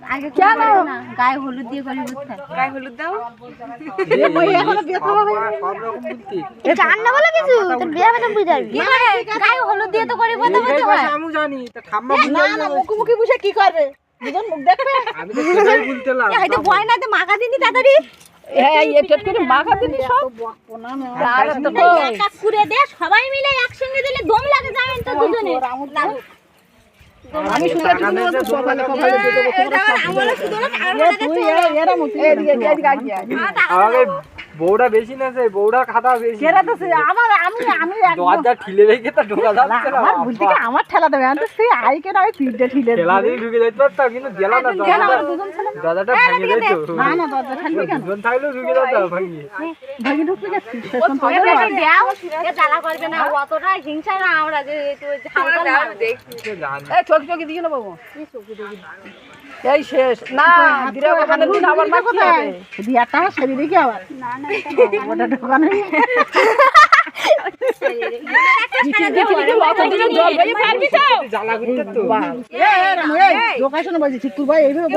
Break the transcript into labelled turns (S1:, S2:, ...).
S1: আগে
S2: কেন?
S1: না গায়ে হলুদ দিয়ে করি বুঝতে
S3: গায়ে হলুদ দাও।
S2: এ বই এখনো বিয়ে তো হবে
S4: সব রকম বুদ্ধি
S1: জান না বলে কিছু তোর বিয়ে হবে তো বুঝাবি কি করে গায়ে হলুদ দিয়ে তো করি বলতে
S4: এই
S1: বলতে
S4: ভাষা
S1: হয়
S4: আমি জানি তা ঠাম্মা
S2: না
S4: বুঝাই
S2: না মুখোমুখি বসে কি করবে দুজন মুখ দেখবে
S4: আমি তো সেটাই বলতেলাম
S1: হয়তো ভয় না তো মাখা দিনি তাড়াতাড়ি
S2: হ্যাঁ এটা করে মাখা দিবি সব আর তো
S1: এক এক করে দে সবাই মিলে একসঙ্গে দিলে দম লাগে জানেন তো দুজনে
S2: আমি শুনে
S4: টাকা দিয়েছে,
S2: সকালে সকালে দিয়ে দেবো তোমরা সব
S1: আমরা শুধু না
S2: এরা মুখ এদিকে এদিকে আগে
S4: আমাকে বউটা বেশি না সে বউটা খাতা বেশি
S2: কেরা তো আমার আমি
S4: দরজা ঠিলে রেখে তা ঢোকা যাচ্ছে না
S2: আমার বুদ্ধি কি আমার ঠেলা দেবে আমি তো সেই আই কেন আমি পিঠে ঠিলে
S4: ঠেলা দিয়ে ঢুকে যাইতে পারতাম কিন্তু গেল না
S2: কেন আমরা দুজন ছেলে
S4: দরজাটা ভেঙে যেত
S2: না না দরজা থাকবে কেন
S4: দুজন থাকলেও ঢুকে যেত ভাঙিয়ে
S2: ভাগি ঢুকবে গেছি
S1: দাও এ জ্বালা করবে না অতটা হিংসা না আমরা যে একটু হালকা
S3: দাও,
S1: না
S3: দেখি।
S4: জানি
S2: এই চোখ চোখে দিয়ে না বাবু এই শেষ না দিরা ওখানে দিন আবার মা কোথায় দিয়াটা সেরে দেখি আবার না না ওটা ঢোকানো
S4: জ্বালা করতে তো
S2: লোকেশন বলছি ঠিক ভাই এইভাবে